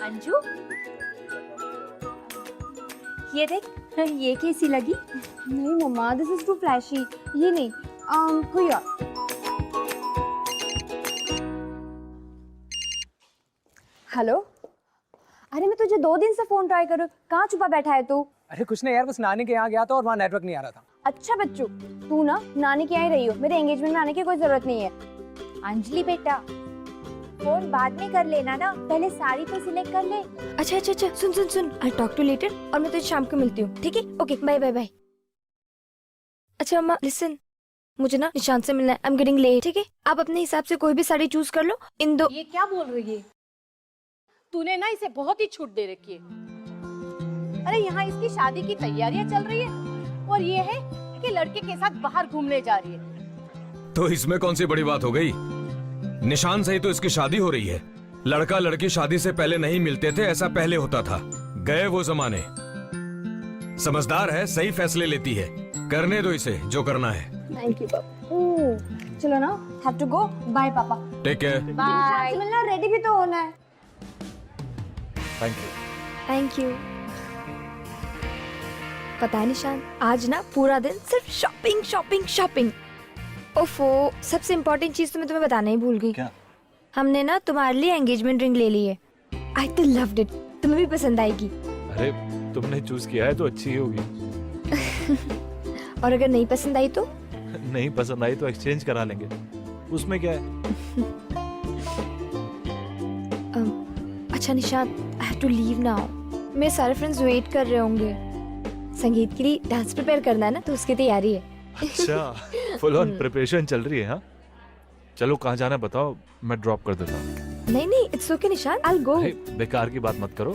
अंजू ये देख, ये कैसी लगी? नहीं मम्मा, दिस इज टू फ्लैशी। ये नहीं, कोई और। हेलो, अरे मैं तुझे 2 दिन से फोन ट्राई करूँ, कहाँ छुपा बैठा है तू? अरे कुछ नहीं यार, बस नानी के यहाँ गया था और वहाँ नेटवर्क नहीं आ रहा था। अच्छा बच्चू, तू ना नानी के यहाँ ही रही हो, मेरे एंगेजमेंट में आने की कोई जरूरत नहीं है। अंजलि बेटा, फोन बाद में कर लेना ना, पहले साड़ी तो सिलेक्ट कर ले। अच्छा अच्छा अच्छा, सुन सुन सुन, आई टॉक टू लेटर, और मैं तुझे शाम को मिलती हूँ, ठीक है? Okay, bye bye bye. अच्छा मम्मा लिसन, मुझे ना निशान से मिलना है, आई एम गेटिंग लेट, ठीक है? आप अपने हिसाब से कोई भी साड़ी चूज कर लो। इन दो। ये क्या बोल रही है? तूने ना इसे बहुत ही छूट दे रखी है। अरे यहाँ इसकी शादी की तैयारियां चल रही है और ये है कि लड़के के साथ बाहर घूमने जा रही है। तो इसमें कौन सी बड़ी बात हो गई? निशान से ही तो इसकी शादी हो रही है। लड़का लड़की शादी से पहले नहीं मिलते थे, ऐसा पहले होता था। गए वो जमाने। समझदार है, सही फैसले लेती है। करने दो इसे जो करना है। थैंक यू पापा। चलो ना, हैव टू गो, बाय पापा। Take care. बाय। मिलना, रेडी भी तो होना है। Thank you. Thank you. पता है निशान, आज ना पूरा दिन सिर्फ शॉपिंग शॉपिंग शॉपिंग। ओफो, सबसे इम्पोर्टेंट चीज तो मैं तुम्हें बताना ही भूल गई। क्या? हमने ना तुम्हारे लिए एंगेजमेंट रिंग ले ली है। आई तो लव्ड इट, तुम्हें भी पसंद आएगी। अरे तुमने चूज किया है तो अच्छी ही होगी। और अगर नहीं पसंद आई तो? नहीं पसंद आई तो एक्सचेंज करा लेंगे, उसमें क्या है। अच्छा Nishan, I have to leave now. मेरे सारे फ्रेंड्स वेट कर रहे होंगे। संगीत के लिए डांस प्रिपेयर करना है ना, तो उसकी तैयारी है। अच्छा, फुल ऑन प्रिपरेशन चल रही है। हाँ चलो, कहाँ जाना है बताओ, मैं ड्रॉप कर देता हूँ। नहीं नहीं, इट्स ओके निशान, आई विल गो। बेकार की बात मत करो,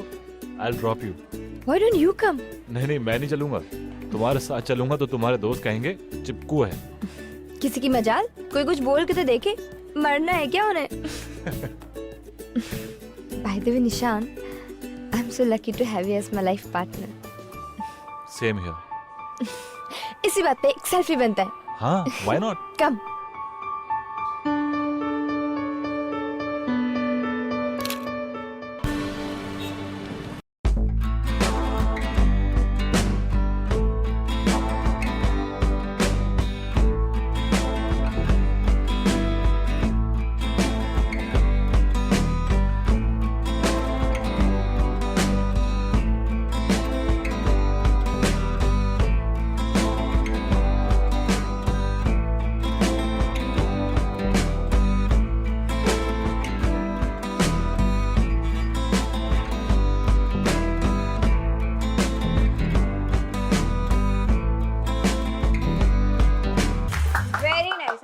I will drop you. Why don't you come? नहीं, मैं नहीं चलूंगा। तुम्हारे साथ चलूंगा तो तुम्हारे दोस्त कहेंगे चिपकू है। किसी की मजाल, कोई कुछ बोल के तो देखे, मरना है क्या उन्हें? Bye the way Nishan, I am so lucky to have you as my life partner. Same here. इसी बात पे एक सेल्फी बनता है। हाँ, why not? Come.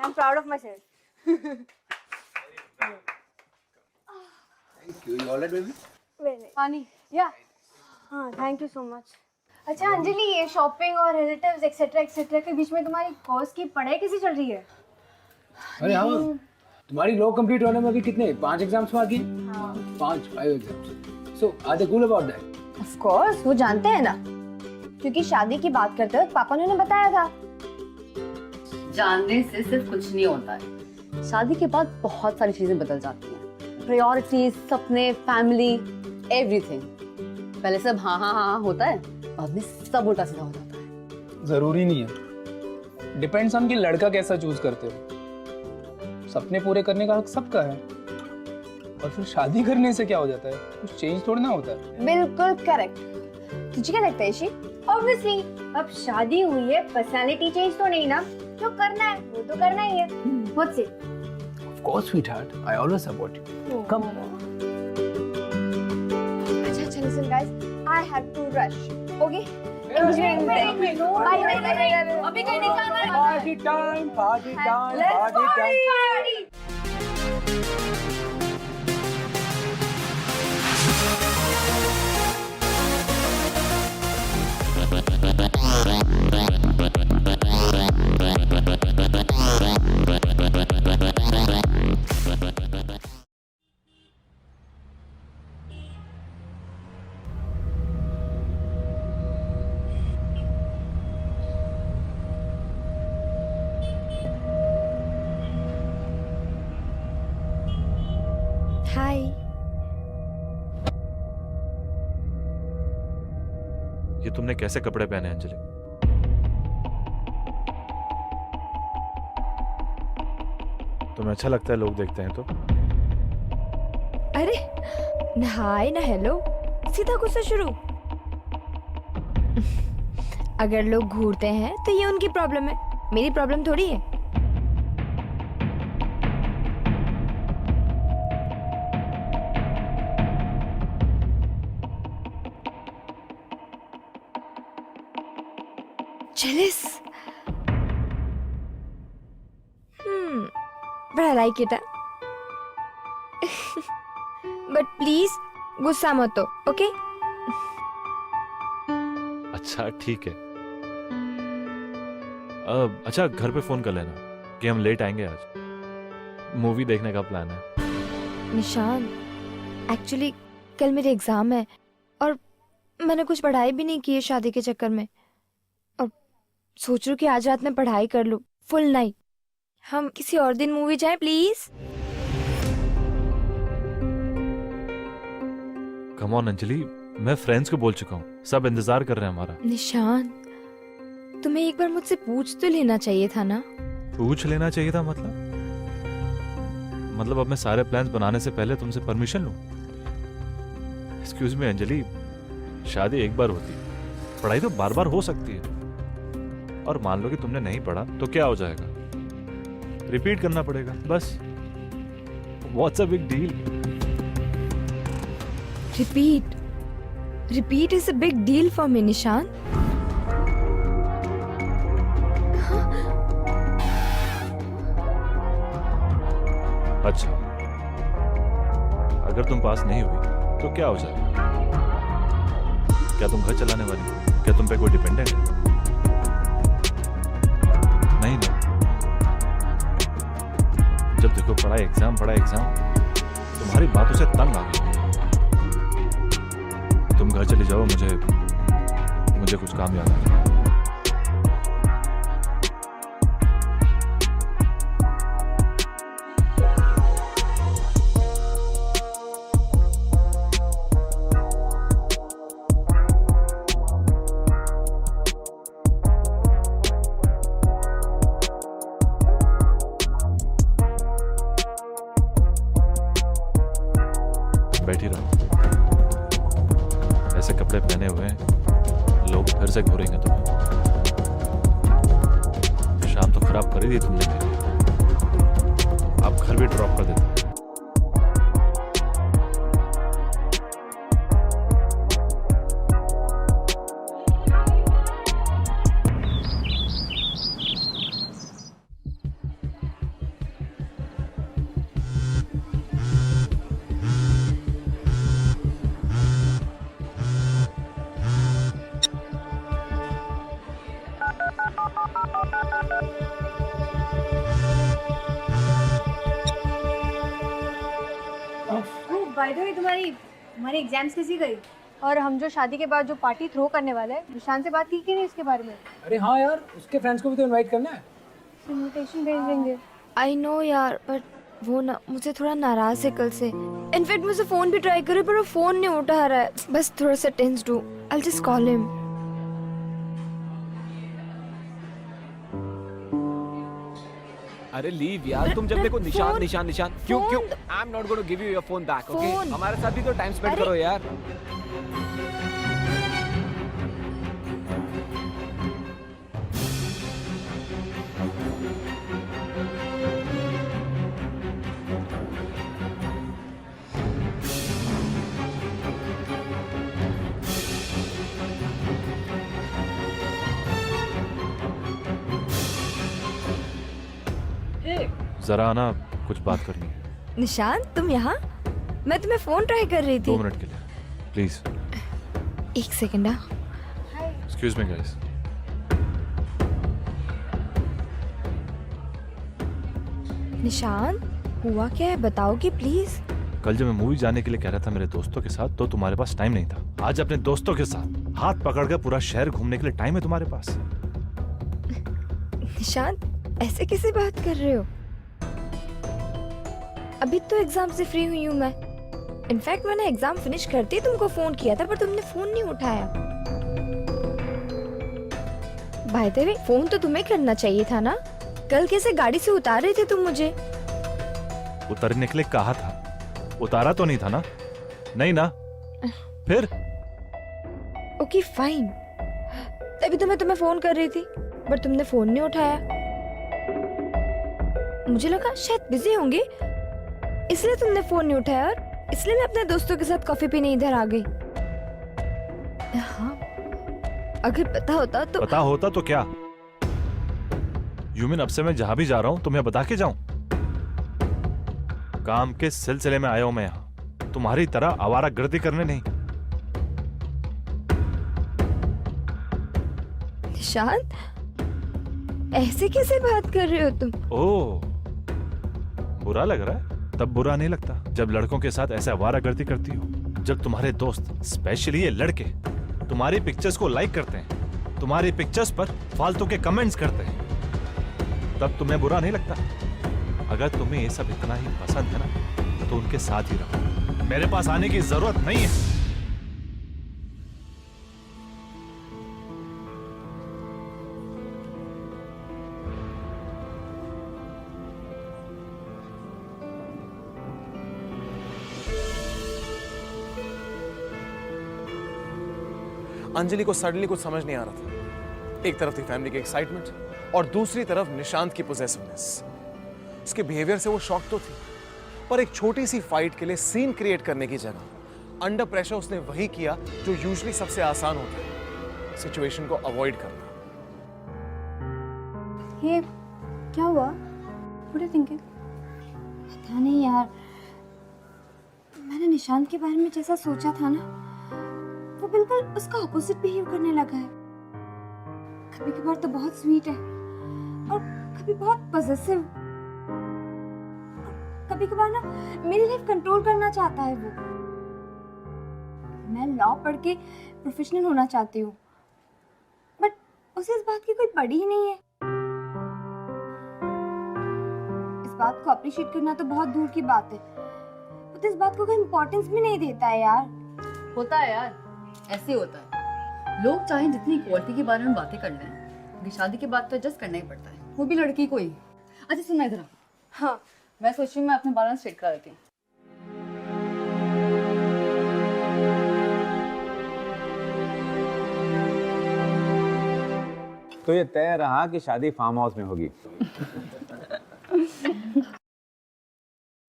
I'm proud of myself. Thank you. You all right, baby? पानी या हाँ, थैंक यू सो मच। अच्छा अंजलि, ये शॉपिंग और रिलेटिव्स एक्सेट्रा एक्सेट्रा के बीच में तुम्हारी कोर्स की पढ़ाई कैसी चल रही है? अरे हाँ, तुम्हारी लॉ कंप्लीट होने में अभी कितने 5 एग्जाम्स बाकी हैं? 5 exams. So are they cool about that? Of course, वो जानते हैं ना, क्योंकि शादी की बात करते वक्त पापा ने उन्हें बताया था। जानने से सिर्फ कुछ नहीं होता है, शादी के बाद बहुत सारी चीजें बदल जाती हैं। प्रायोरिटीज, सपने, फैमिली, एवरीथिंग। पहले सब हाँ हाँ हाँ होता है, बाद में सब उल्टा सीधा हो जाता है। जरूरी नहीं है, डिपेंड्स ऑन कि लड़का कैसा चूज करते हो। सपने पूरे करने का हक सबका है, और फिर शादी करने से क्या हो जाता है, कुछ चेंज थोड़ी ना होता है। बिल्कुल करेक्ट। तुझे क्या लगता है ईशी? ऑब्वियसली, अब शादी हुई है, पर्सनालिटी चेंज तो नहीं ना, जो करना है वो तो करना ही है। What's it? Of course, sweetheart. I always support you. Come. अच्छा, listen guys, I have to rush. Okay? Engagement day. Bye. अभी कहीं निकलना है। Party time, party time, Let's party time. party. ये तुमने कैसे कपड़े पहने अंजलि? तुम्हें अच्छा लगता है लोग देखते हैं तो? अरे हाय ना हेलो, सीधा गुस्सा शुरू। अगर लोग घूरते हैं तो ये उनकी प्रॉब्लम है, मेरी प्रॉब्लम थोड़ी है। Jealous. But I like it. But please, गुस्सा मत हो, ओके? अच्छा ठीक है। अच्छा घर पे फोन कर लेना कि हम लेट आएंगे आज। मूवी देखने का प्लान है। निशान, एक्चुअली कल मेरे एग्जाम है और मैंने कुछ पढ़ाई भी नहीं की है शादी के चक्कर में, और सोच रही हूँ कि आज रात में पढ़ाई कर लूँ फुल नाइट। हम किसी और दिन मूवी जाएं प्लीज। कम ऑन अंजलि, मैं फ्रेंड्स को बोल चुका हूँ, सब इंतजार कर रहे हैं हमारा। निशान, तुम्हें एक बार मुझसे पूछ तो लेना चाहिए था ना। पूछ लेना चाहिए था मतलब अब मैं सारे प्लान्स बनाने से पहले तुमसे परमिशन लूं? एक्सक्यूज मी अंजलि, शादी एक बार होती है, पढ़ाई तो बार बार हो सकती है। और मान लो कि तुमने नहीं पढ़ा तो क्या हो जाएगा? रिपीट करना पड़ेगा बस। What's a big deal? Repeat is a big deal for me निशान। अच्छा, अगर तुम पास नहीं हुई तो क्या हो जाएगा? क्या तुम घर चलाने वाली हो? क्या तुम पे कोई डिपेंडेंट है? नहीं ना। जब देखो पढ़ा एग्जाम, तुम्हारी बातों से तंग आ गई। तुम घर चली जाओ, मुझे कुछ काम याद आ गया। बैठी रहो, ऐसे कपड़े पहने हुए हैं, लोग फिर से घूरेंगे तुम्हें। शाम तो खराब कर ही दी तुमने मेरी, आप घर भी ड्रॉप कर देते। बाय द वे, तुम्हारी एग्जाम्स कैसी गई? और हम जो शादी के बाद जो पार्टी थ्रो करने वाले हैं, निशान से बात की कि नहीं इसके बारे में? अरे हाँ यार, उसके फ्रेंड्स को भी तो इनवाइट करना है। इनविटेशन भेज देंगे। आई नो यार, बट वो ना मुझे थोड़ा नाराज है कल से। इनफैक्ट मुझे फोन भी ट्राई करे पर वो फोन नहीं उठा रहा है। बस थोड़ा सा टेंस्ड हूँ। I just call him. अरे लीव यार, तुम जब देखो निशान क्यों I am not going to give you your phone back, okay? हमारे साथ भी तो टाइम स्पेंड करो यार। जरा आना, कुछ बात करनी है। निशान, तुम यहाँ? मैं तुम्हें फोन ट्राई कर रही थी। 2 मिनट के लिए please. 1 second. Excuse me guys. निशान, हुआ क्या है बताओगी प्लीज? कल जब मैं मूवी जाने के लिए कह रहा था मेरे दोस्तों के साथ, तो तुम्हारे पास टाइम नहीं था। आज अपने दोस्तों के साथ हाथ पकड़कर पूरा शहर घूमने के लिए टाइम है तुम्हारे पास। निशान, ऐसे कैसे बात कर रहे हो? अभी तो एग्जाम से फ्री हुई हूँ मैं। इनफैक्ट मैंने एग्जाम फिनिश करते ही तुमको फोन किया था, पर तुमने फोन नहीं उठाया। बाय द वे फोन तो तुम्हें करना चाहिए था ना। कल कैसे गाड़ी से उतार रहे थे तुम मुझे? उतरने के लिए कहा था, उतारा तो नहीं था ना? नहीं ना? फिर ओके फाइन। तभी तो मैं तुम्हें फोन कर रही थी, बट तुमने फोन नहीं उठाया। मुझे लगा शायद बिजी होंगे, इसलिए तुमने फोन नहीं उठाया, और इसलिए मैं अपने दोस्तों के साथ कॉफी पीने इधर आ गई। हाँ, अगर पता होता तो। पता होता तो क्या? यू मीन अब से मैं जहां भी जा रहा हूं तुम्हें बता के जाऊं? काम के सिलसिले में आया हूं मैं यहां, तुम्हारी तरह आवारा गर्दी करने नहीं। निशांत, ऐसे कैसे बात कर रहे हो तुम? ओह, बुरा लग रहा है? तब बुरा नहीं लगता जब लड़कों के साथ ऐसे आवारागर्दी करती हो। जब तुम्हारे दोस्त, स्पेशली ये लड़के, तुम्हारी पिक्चर्स को लाइक करते हैं, तुम्हारी पिक्चर्स पर फालतू के कमेंट्स करते हैं, तब तुम्हें बुरा नहीं लगता? अगर तुम्हें ये सब इतना ही पसंद है ना, तो उनके साथ ही रहो, मेरे पास आने की जरूरत नहीं है। अंजलि को सडनली कुछ समझ नहीं आ रहा था। एक तरफ थी फैमिली की एक्साइटमेंट और दूसरी तरफ निशांत की पोजेसिवनेस। उसके बिहेवियर से वो शॉक तो थी, पर एक छोटी सी फाइट के लिए सीन क्रिएट करने की जगह अंडर प्रेशर उसने वही किया जो यूजुअली सबसे आसान होता है, सिचुएशन को अवॉइड करना। ये क्या हुआ? What are you thinking? पता नहीं यार, मैंने निशांत के बारे में जैसा सोचा था ना, वो बिल्कुल उसका ऑपोजिट बिहेव करने लगा है। कभी कभार तो बहुत स्वीट है, और कभी बहुत पॉसेसिव, कभी कभार ना मेरी लाइफ कंट्रोल करना चाहता है वो। मैं लॉ पढ़ के प्रोफेशनल होना चाहती हूँ, बट उसे इस बात की कोई पड़ी ही नहीं है। इस बात को अप्रिशिएट करना तो बहुत दूर की बात है, वो तो इस बात को कोई इम्पोर्टेंस भी नहीं देता है यार। होता है यार, ऐसे होता है। लोग चाहे जितनी इक्वालिटी के बारे में बातें कर लें, लेकिन शादी के बाद तो एडजस्ट करना ही पड़ता है, वो भी लड़की को ही। अच्छा सुनना इधर। हाँ, मैं सोच रही हूँ मैं अपने बालों स्ट्रेट करा देती हूँ। तो ये तय रहा कि शादी फार्म हाउस में होगी।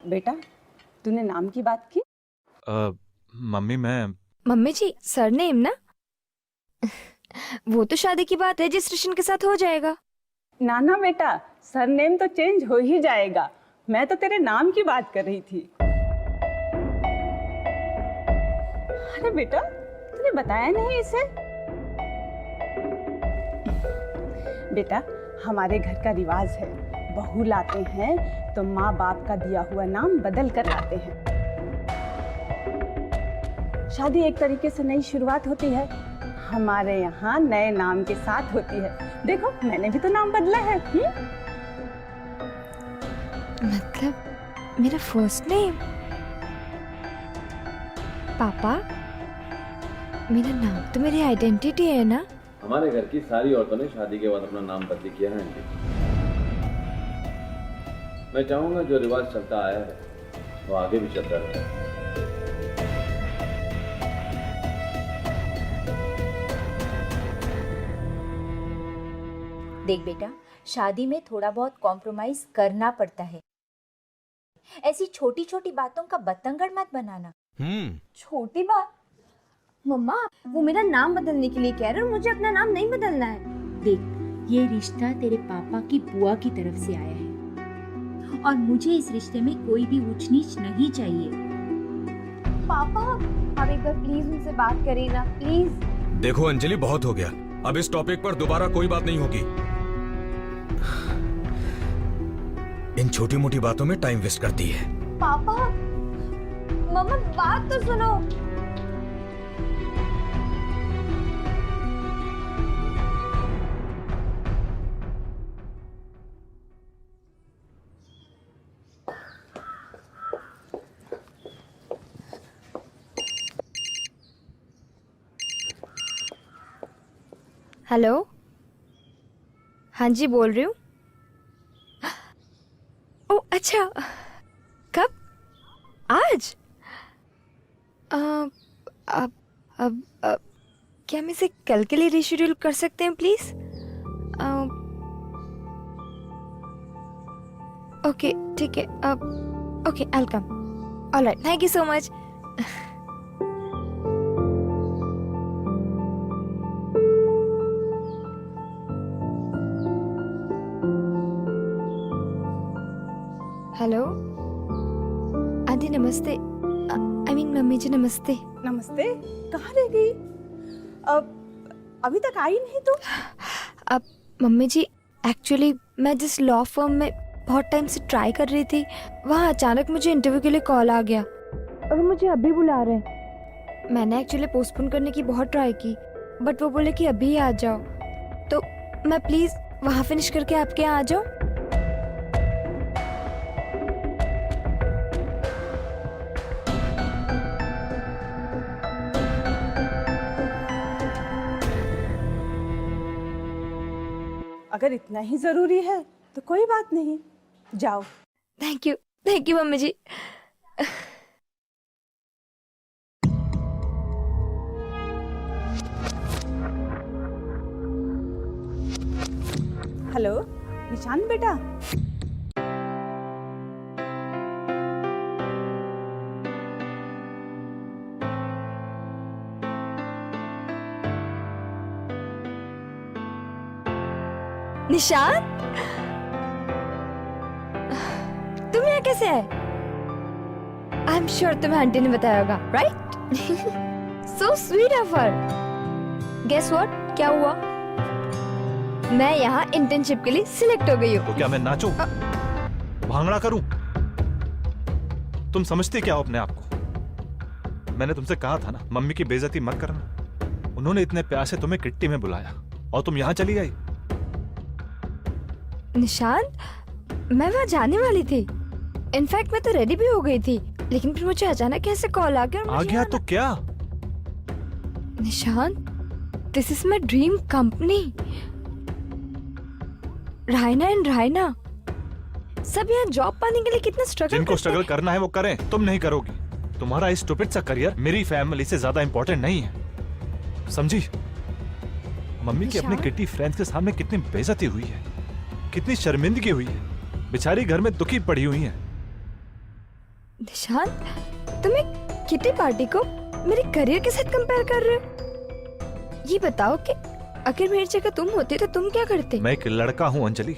बेटा, तूने नाम की बात की? मम्मी मम्मी जी, सरनेम ना? वो तो शादी की बात रजिस्ट्रेशन के साथ हो जाएगा। ना ना बेटा, सरनेम तो चेंज हो ही जाएगा। मैं तो तेरे नाम की बात कर रही थी। अरे बेटा, तूने बताया नहीं इसे? बेटा, हमारे घर का रिवाज है, बहू लाते हैं तो माँ बाप का दिया हुआ नाम बदल कर लाते हैं। शादी एक तरीके से नई शुरुआत होती है, हमारे यहाँ नए नाम के साथ होती है। देखो, मैंने भी तो नाम बदला है। मतलब मेरा फर्स्ट नेम? पापा, मेरा नाम तो मेरी आइडेंटिटी है ना? हमारे घर की सारी औरतों ने शादी के बाद अपना नाम बदली किया है। मैं चाहूंगा जो रिवाज चलता आया है वो आगे भी चलता रहे। देख बेटा, शादी में थोड़ा बहुत कॉम्प्रोमाइज करना पड़ता है। ऐसी छोटी छोटी बातों का बतंगड़ मत बनाना। छोटी बात? मम्मा, वो मेरा नाम बदलने के लिए कह रहे हो, मुझे अपना नाम नहीं बदलना है। देख, ये रिश्ता तेरे पापा की बुआ की तरफ से आया है और मुझे इस रिश्ते में कोई भी ऊंच नीच नहीं चाहिए। पापा, आप एक बार प्लीज उनसे बात करिए ना, प्लीज। देखो अंजलि, बहुत हो गया, अब इस टॉपिक पर दोबारा कोई बात नहीं होगी। इन छोटी मोटी बातों में टाइम वेस्ट करती है। पापा, मम्मा बात तो सुनो। हेलो, हाँ जी, बोल रही हूँ। ओ अच्छा, कब? आज? अब क्या हम इसे कल के लिए रिशेड्यूल कर सकते हैं प्लीज? ओके ठीक है, okay I will come. Alright, thank you so much. Hello आदि, नमस्ते। आई मीन मम्मी जी नमस्ते। नमस्ते। कहाँ रह गई? अभी तक आई नहीं तू? अब मम्मी जी, एक्चुअली मैं जिस लॉ फर्म में बहुत टाइम से ट्राई कर रही थी, वहाँ अचानक मुझे इंटरव्यू के लिए कॉल आ गया और वो मुझे अभी बुला रहे हैं। मैंने एक्चुअली पोस्टपोन करने की बहुत ट्राई की, बट वो बोले कि अभी आ जाओ, तो मैं प्लीज वहाँ फिनिश करके आपके यहाँ आ जाऊँ। अगर इतना ही जरूरी है तो कोई बात नहीं, जाओ। थैंक यू मम्मी जी। हेलो निशांत बेटा। निशान, तुम यहाँ कैसे आए? आई एम श्योर तुम्हें आंटी ने बताया होगा, right? So sweet of her. Guess what, क्या हुआ? मैं यहाँ इंटर्नशिप के लिए सिलेक्ट हो गई हूँ। तो क्या मैं नाचूं? भांगड़ा करूं? तुम समझते क्या हो अपने आप को? मैंने तुमसे कहा था ना, मम्मी की बेइज्जती मत करना। उन्होंने इतने प्यार से तुम्हें किट्टी में बुलाया और तुम यहाँ चली आई। निशांत, मैं वहाँ जाने वाली थी। इनफैक्ट मैं तो रेडी भी हो गई थी, लेकिन फिर मुझे अचानक कैसे कॉल आ गया और आ गया तो क्या? Nishant, this is my dream company, Raina and Raina. सब यहाँ जॉब पाने के लिए कितना स्ट्रगल जिनको स्ट्रगल करना है वो करें, तुम नहीं करोगी। तुम्हारा इस स्टूपिड सा करियर मेरी फैमिली से ज्यादा इंपॉर्टेंट नहीं है, समझी? मम्मी की अपने किट्टी फ्रेंड्स के सामने कितनी बेइज्जती हुई है, कितनी शर्मिंदगी हुई है। बेचारी घर में दुखी पड़ी हुई है। निशांत, तुम एक किटी पार्टी को मेरे करियर के साथ कंपेयर कर रहे हो? ये बताओ कि अगर मेरी जगह तुम होते तो तुम क्या करते? मैं एक लड़का हूँ अंजलि,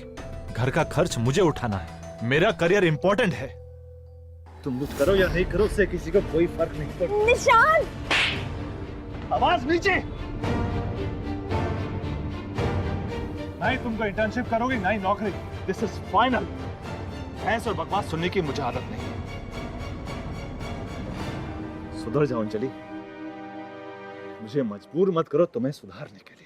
घर का खर्च मुझे उठाना है, मेरा करियर इंपॉर्टेंट है। तुम कुछ करो या नहीं करो, उससे किसी को कोई फर्क नहीं पड़ता। निशांत, आवाज नीचे। नहीं तुमको इंटर्नशिप करोगी, नहीं नौकरी। This is final. भैंस और बकवास सुनने की मुझे आदत नहीं। सुधर जाओ अंजलि, मुझे मजबूर मत करो तुम्हें सुधारने के लिए।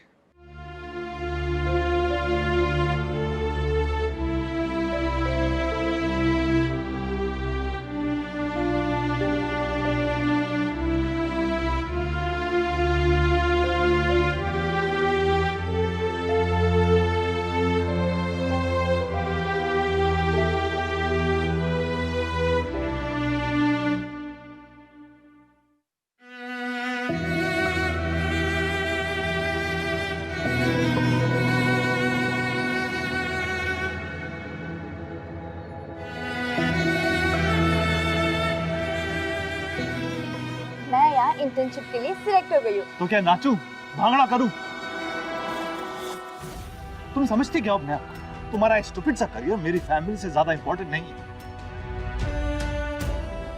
मैं यहाँ इंटर्नशिप के लिए सिलेक्ट हो गई हूँ। तो क्या नाचूं, भांगड़ा करूं? तुम समझती क्या हो अपने आप को? तुम्हारा स्टूपिड सा करियर मेरी फैमिली से ज्यादा इंपॉर्टेंट नहीं है।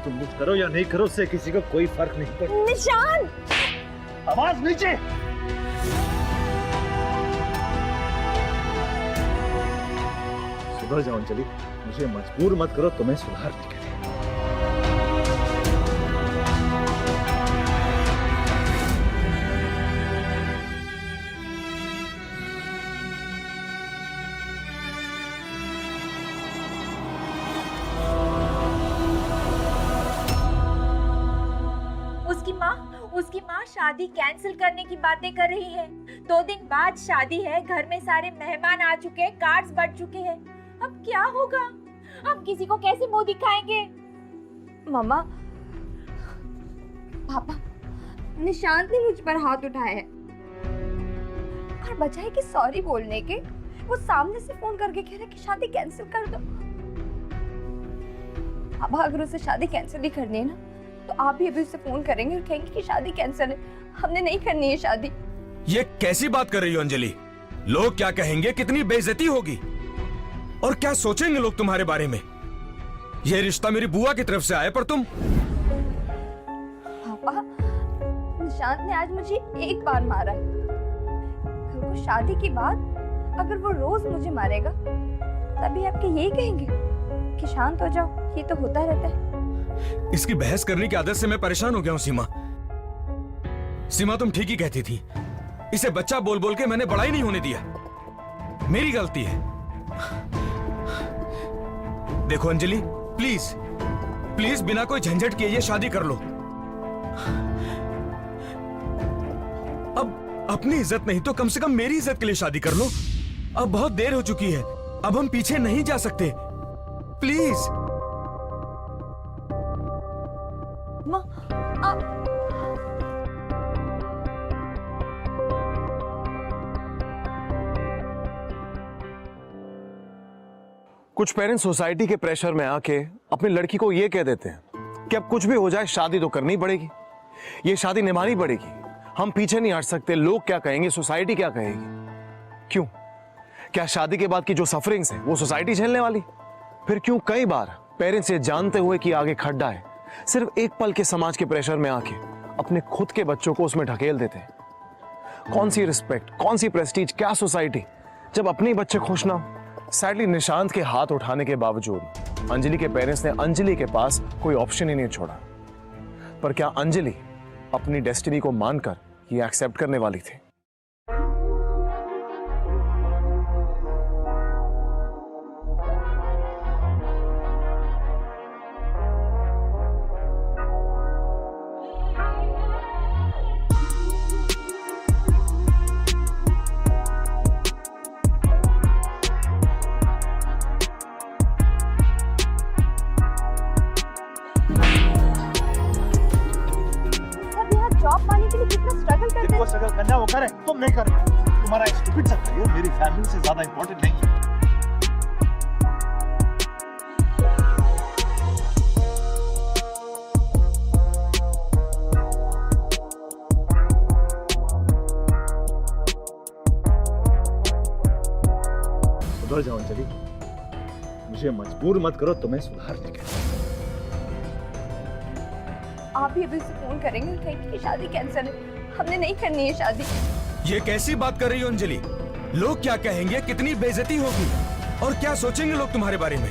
तुम कुछ करो या नहीं करो, उससे किसी को कोई फर्क नहीं पड़ता। निशांत, आवाज नीचे। सुधर जाओ अंजलि, मुझे मजबूर मत करो तुम्हें सुधारने के लिए। उसकी माँ शादी कैंसिल करने की बातें कर रही है। 2 दिन बाद शादी है, घर में सारे मेहमान आ चुके हैं, कार्ड्स बढ़ चुके हैं। अब क्या होगा? हम किसी को कैसे मुंह दिखाएंगे? मम्मा, पापा, निशांत ने मुझ पर हाथ उठाया है और बजाय कि सॉरी बोलने के वो सामने से फोन करके कह रहा है कि शादी कैंसिल कर दो। अब अगर उसे शादी कैंसिल ही करनी है ना, तो आप भी अभी उसे फोन करेंगे और कहेंगे कि शादी कैंसिल है, हमने नहीं करनी है शादी। ये कैसी बात कर रही हो अंजलि? लोग क्या कहेंगे, कितनी बेइज्जती होगी और क्या सोचेंगे लोग तुम्हारे बारे में? ये रिश्ता मेरी बुआ की तरफ से आया, पर तुम। पापा, निशांत ने आज मुझे एक बार मारा है। कल को शादी के बाद अगर वो रोज मुझे मारेगा, तभी आपके यही कहेंगे कि शांत हो जाओ, ये तो होता रहता है। इसकी बहस करने की आदत से मैं परेशान हो गया हूं सीमा। सीमा, तुम ठीक ही कहती थी। इसे बच्चा बोल बोल के मैंने बड़ा ही नहीं होने दिया। मेरी गलती है। देखो अंजलि, प्लीज प्लीज बिना कोई झंझट किए ये शादी कर लो। अब अपनी इज्जत नहीं तो कम से कम मेरी इज्जत के लिए शादी कर लो। अब बहुत देर हो चुकी है, अब हम पीछे नहीं जा सकते। प्लीज। माँ, आप कुछ पेरेंट्स सोसाइटी के प्रेशर में आके अपनी लड़की को ये कह देते हैं कि अब कुछ भी हो जाए शादी तो करनी पड़ेगी, ये शादी निभानी पड़ेगी, हम पीछे नहीं हट सकते, लोग क्या कहेंगे, सोसाइटी क्या कहेगी। क्यों? क्या शादी के बाद की जो सफरिंग्स है वो सोसाइटी झेलने वाली? फिर क्यों कई बार पेरेंट्स ये जानते हुए कि आगे खड्डा है, सिर्फ एक पल के समाज के प्रेशर में आके अपने खुद के बच्चों को उसमें ढकेल देते हैं? कौन सी रिस्पेक्ट, कौन सी प्रेस्टीज, क्या सोसाइटी, जब अपने बच्चे खुश ना हो। सैडली निशांत के हाथ उठाने के बावजूद अंजलि के पेरेंट्स ने अंजलि के पास कोई ऑप्शन ही नहीं छोड़ा। पर क्या अंजलि अपनी डेस्टिनी को मानकर ये एक्सेप्ट करने वाली थी? जॉब पाने के लिए कितना स्ट्रगल करते हैं। स्ट्रगल करना वो करे, तुम नहीं कर रहे। तुम्हारा स्टूपिड सा करियर मेरी फैमिली से ज्यादा इंपॉर्टेंट नहीं है। सुधर जाओ अंजलि, मुझे मजबूर मत करो तुम्हें सुधारने के। आप भी अभी उसे फोन करेंगे और कहेंगे कि शादी कैंसिल है, हमने नहीं करनी है शादी। ये कैसी बात कर रही हो अंजलि? लोग क्या कहेंगे, कितनी बेइज्जती होगी और क्या सोचेंगे लोग तुम्हारे बारे में?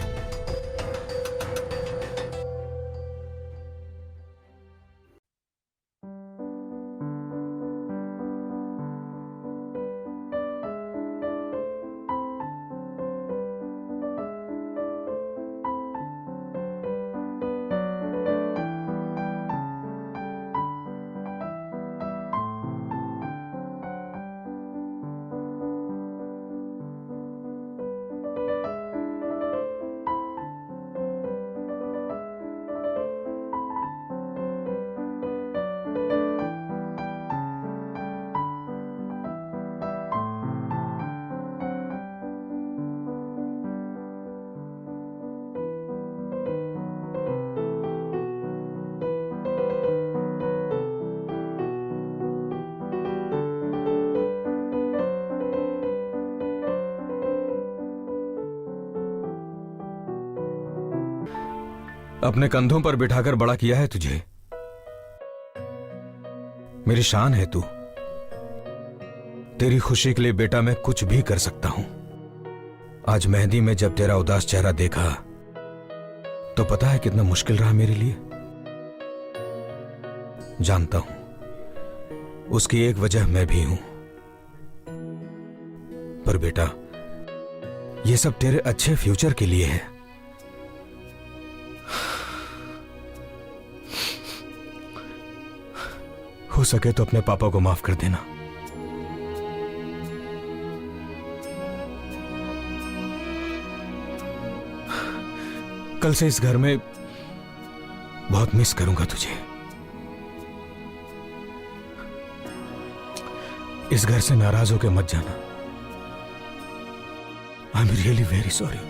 अपने कंधों पर बिठाकर बड़ा किया है तुझे, मेरी शान है तू। तेरी खुशी के लिए बेटा मैं कुछ भी कर सकता हूं। आज मेहंदी में जब तेरा उदास चेहरा देखा तो पता है कितना मुश्किल रहा मेरे लिए। जानता हूं उसकी एक वजह मैं भी हूं, पर बेटा ये सब तेरे अच्छे फ्यूचर के लिए है। हो सके तो अपने पापा को माफ कर देना। कल से इस घर में बहुत मिस करूंगा तुझे। इस घर से नाराज होकर मत जाना। I am really very sorry.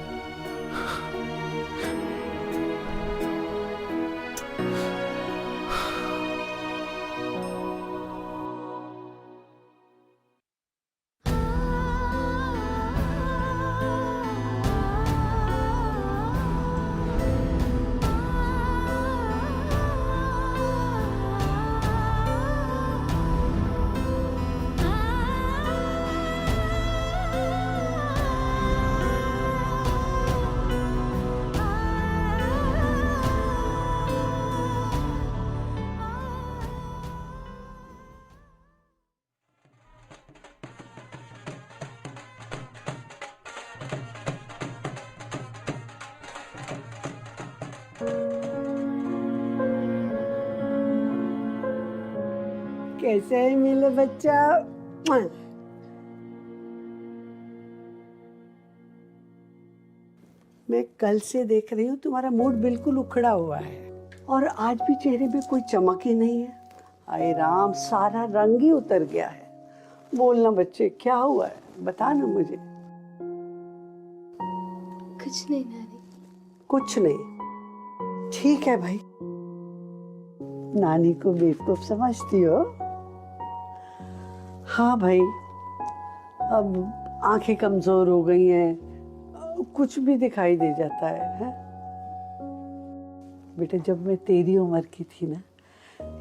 कैसे है मेरा बच्चा? मैं कल से देख रही हूँ तुम्हारा मूड बिल्कुल उखड़ा हुआ है और आज भी चेहरे पे कोई चमक ही नहीं है। हाय राम, सारा रंग ही उतर गया है। बोलना बच्चे, क्या हुआ है? बता ना मुझे। कुछ नहीं नानी। कुछ नहीं? ठीक है भाई, नानी को बेवकूफ समझती हो? हाँ भाई, अब आंखें कमजोर हो गई हैं, कुछ भी दिखाई दे जाता है? बेटा, जब मैं तेरी उम्र की थी ना,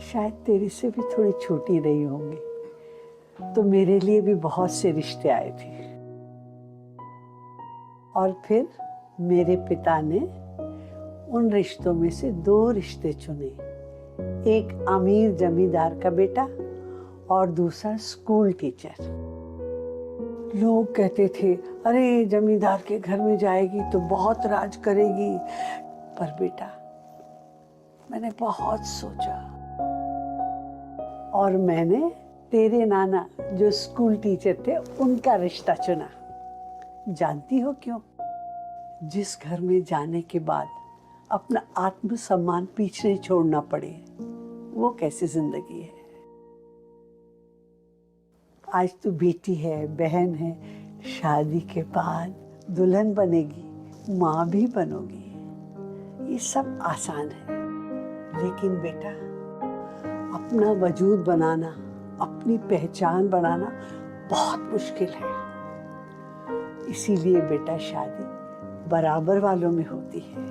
शायद तेरी से भी थोड़ी छोटी रही होंगी, तो मेरे लिए भी बहुत से रिश्ते आए थे। और फिर मेरे पिता ने उन रिश्तों में से 2 रिश्ते चुने, एक अमीर जमींदार का बेटा और दूसरा स्कूल टीचर। लोग कहते थे, अरे जमींदार के घर में जाएगी तो बहुत राज करेगी। पर बेटा, मैंने बहुत सोचा और मैंने तेरे नाना जो स्कूल टीचर थे उनका रिश्ता चुना। जानती हो क्यों? जिस घर में जाने के बाद अपना आत्मसम्मान पीछे छोड़ना पड़े, वो कैसी जिंदगी है? आज तू बेटी है, बहन है, शादी के बाद दुल्हन बनेगी, माँ भी बनोगी। ये सब आसान है, लेकिन बेटा अपना वजूद बनाना, अपनी पहचान बनाना बहुत मुश्किल है। इसीलिए बेटा शादी बराबर वालों में होती है,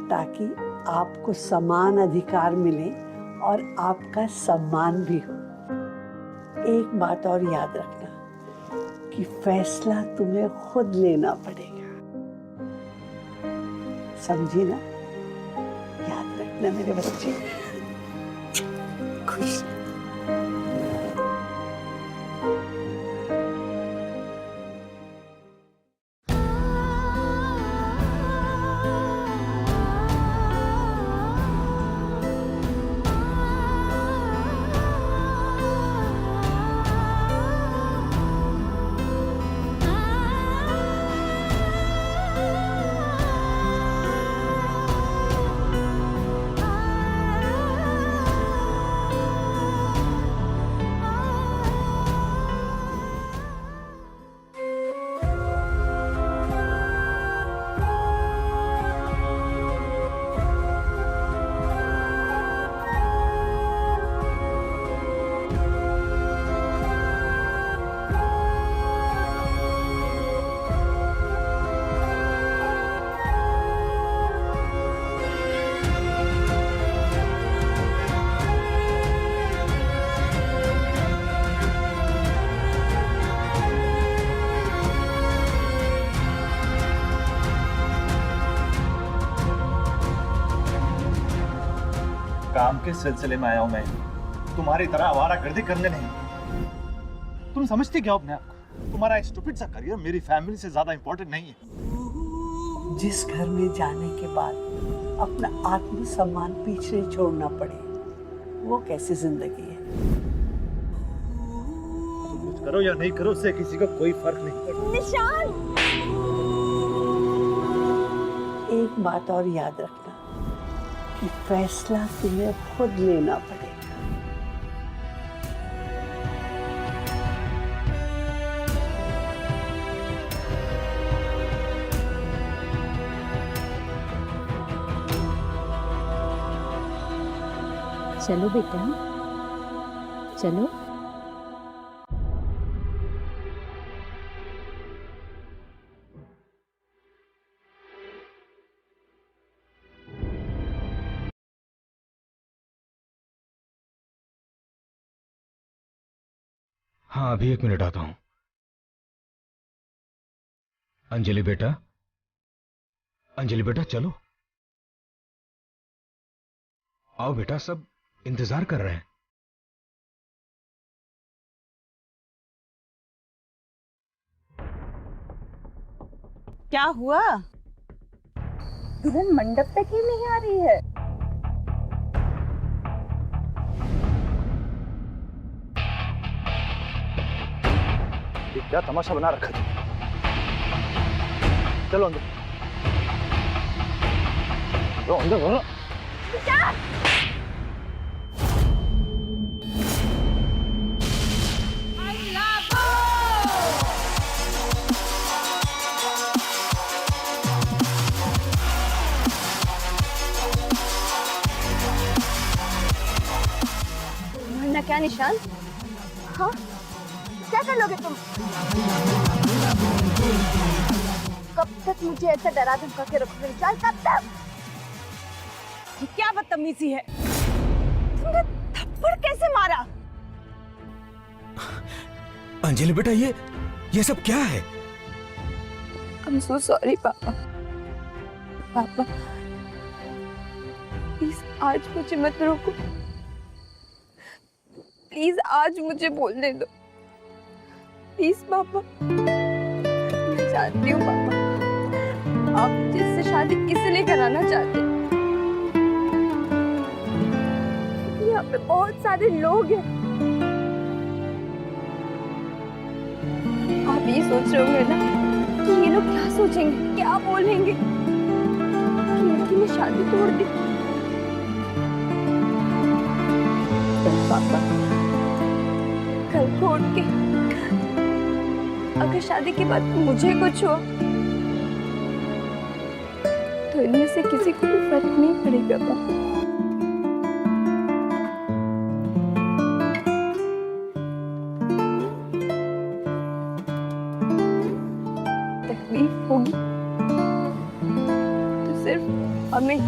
ताकि आपको समान अधिकार मिले और आपका सम्मान भी हो। एक बात और याद रखना कि फैसला तुम्हें खुद लेना पड़ेगा, समझी ना? याद रखना मेरे बच्चे। खुश काम के सिलसिले में आया हूं मैं, तुम्हारी तरह आवारागर्दी करने नहीं। तुम समझती क्या हो अपने आप को? तुम्हारा एक स्टूपिड सा करियर मेरी फैमिली से ज्यादा इंपॉर्टेंट नहीं है। जिस घर में जाने के बाद अपना आत्मसम्मान पीछे छोड़ना पड़े, वो कैसी जिंदगी है। तुम कुछ करो या नहीं करो, उससे किसी को कोई फर्क नहीं पड़ता। निशान! एक बात और याद रखना कि फैसला तुम्हें खुद लेना पड़ेगा। चलो बेटा, चलो। हाँ, अभी 1 मिनट आता हूं। अंजलि बेटा, अंजलि बेटा चलो, आओ बेटा, सब इंतजार कर रहे हैं। क्या हुआ? दुल्हन मंडप पे क्यों नहीं आ रही है? ये क्या तमाशा बना रखा है? चलो अंदर, अंदर बोलो। वरना क्या निशान? हाँ, क्या कर लोगे तुम? कब तक मुझे ऐसा डरा धमका के रखोगे निशान? कब तक? ये क्या बदतमीजी है? तुमने थप्पड़ कैसे मारा? अंजलि बेटा, ये सब क्या है? I'm so sorry पापा। पापा प्लीज आज मुझे मत रोको, प्लीज आज मुझे बोलने दो, प्लीज पापा। मैं जानती हूँ पापा, आप मुझे इससे शादी किस लिए कराना चाहते हैं। यहाँ पे बहुत सारे लोग हैं, आप ये सोच रहे होंगे ना कि ये लोग क्या सोचेंगे, क्या बोलेंगे कि लड़की ने शादी तोड़ दी। पापा कल को उठ के अगर शादी के बाद मुझे कुछ हुआ तो इनमें से किसी को भी फर्क नहीं पड़ेगा पापा। तकलीफ होगी तो सिर्फ हमें,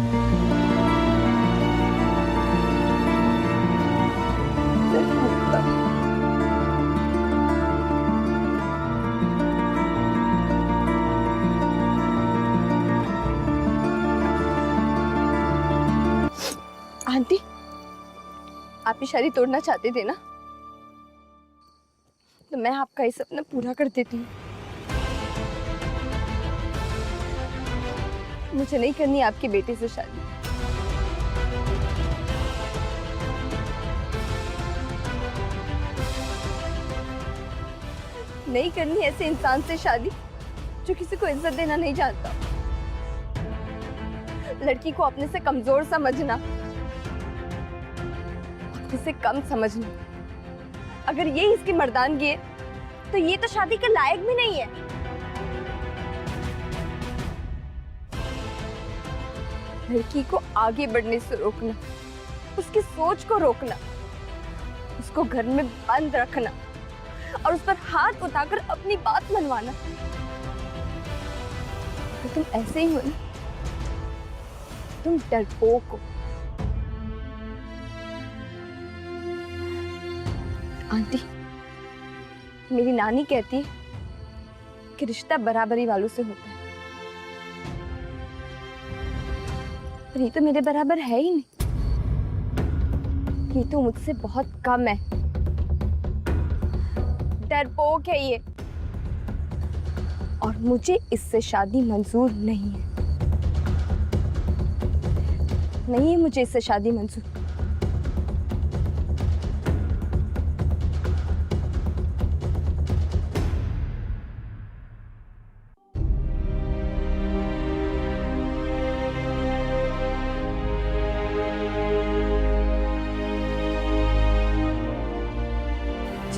सिर्फ हमको। आंटी, आप ये शादी तोड़ना चाहते थे ना, तो मैं आपका ये सपना पूरा कर देती हूँ। मुझे नहीं करनी आपके बेटे से शादी। नहीं करनी ऐसे इंसान से शादी जो किसी को इज्जत देना नहीं जानता। लड़की को अपने से कमजोर समझना, इसे कम समझना, अगर ये इसकी मर्दानगी है तो ये तो शादी के लायक भी नहीं है। लड़की को आगे बढ़ने से रोकना, उसकी सोच को रोकना, उसको घर में बंद रखना और उस पर हाथ उठाकर अपनी बात मनवाना, तो तुम ऐसे ही हो ना, तुम डरपोक हो। आंटी, मेरी नानी कहती है कि रिश्ता बराबरी वालों से होता है, पर ये तो मेरे बराबर है ही नहीं। ये तो मुझसे बहुत कम है, डरपोक है ये, और मुझे इससे शादी मंजूर नहीं है। नहीं है मुझे इससे शादी मंजूर।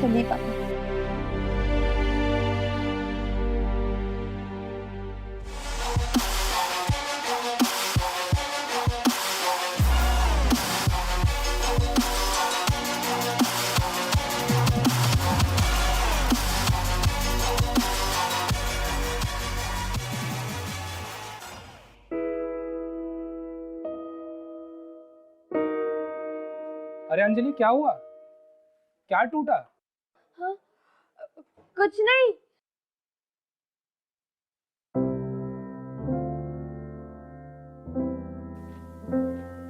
नहीं पापा। अरे अंजलि, क्या हुआ? क्या टूटा? हाँ, कुछ नहीं।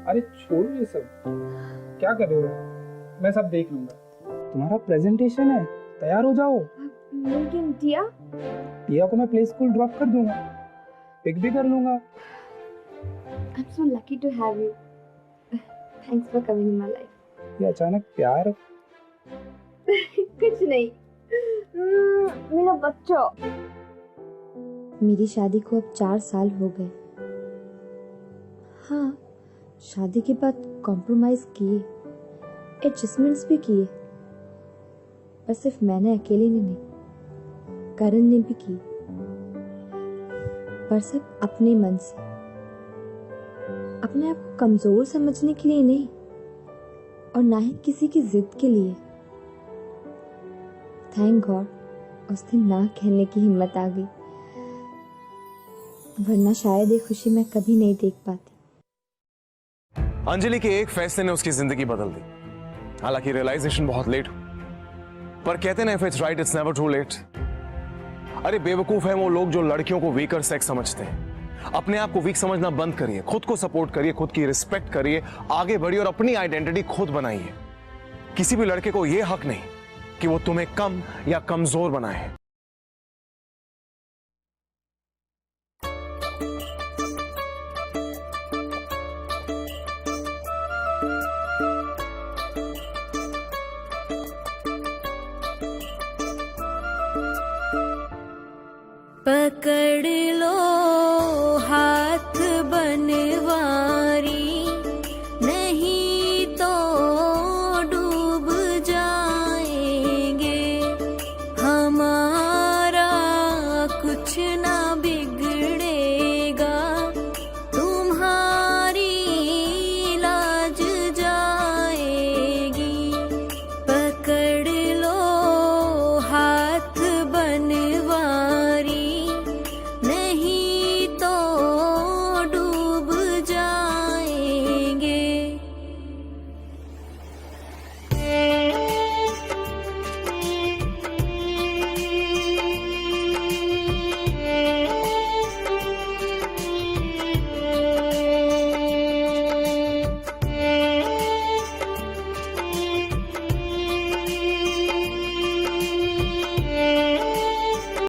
अरे छोड़ो ये सब, क्या कर रहे हो? मैं सब देख लूंगा। तुम्हारा प्रेजेंटेशन है, तैयार हो जाओ। लेकिन टिया? टिया को मैं प्ले स्कूल ड्रॉप कर दूंगा, पिक भी कर लूंगा। I'm so lucky to have you. Thanks for coming in my life. ये अचानक प्यार? कुछ नहीं। मेरा बच्चा। मेरी शादी को अब 4 साल हो गए। हाँ, शादी के बाद कॉम्प्रोमाइज किए, एडजस्टमेंट्स भी किए, पर सिर्फ मैंने अकेले ने नहीं, करण ने भी की, पर सब अपने मन से, अपने आप को कमजोर समझने के लिए नहीं, और ना ही किसी की जिद के लिए। थैंक गॉड उस दिन ना कहने की हिम्मत आ गई, वरना शायद ये खुशी मैं कभी नहीं देख पाती। अंजलि के एक फैसले ने उसकी जिंदगी बदल दी। हालांकि रियलाइजेशन बहुत लेट हुई, पर कहते ना, if it's right it's never too late. अरे बेवकूफ है वो लोग जो लड़कियों को वीकर सेक्स समझते हैं। अपने आप को वीक समझना बंद करिए, खुद को सपोर्ट करिए, खुद की रिस्पेक्ट करिए, आगे बढ़िए और अपनी आइडेंटिटी खुद बनाइए। किसी भी लड़के को यह हक नहीं कि वो तुम्हें कम या कमजोर बनाए। पकड़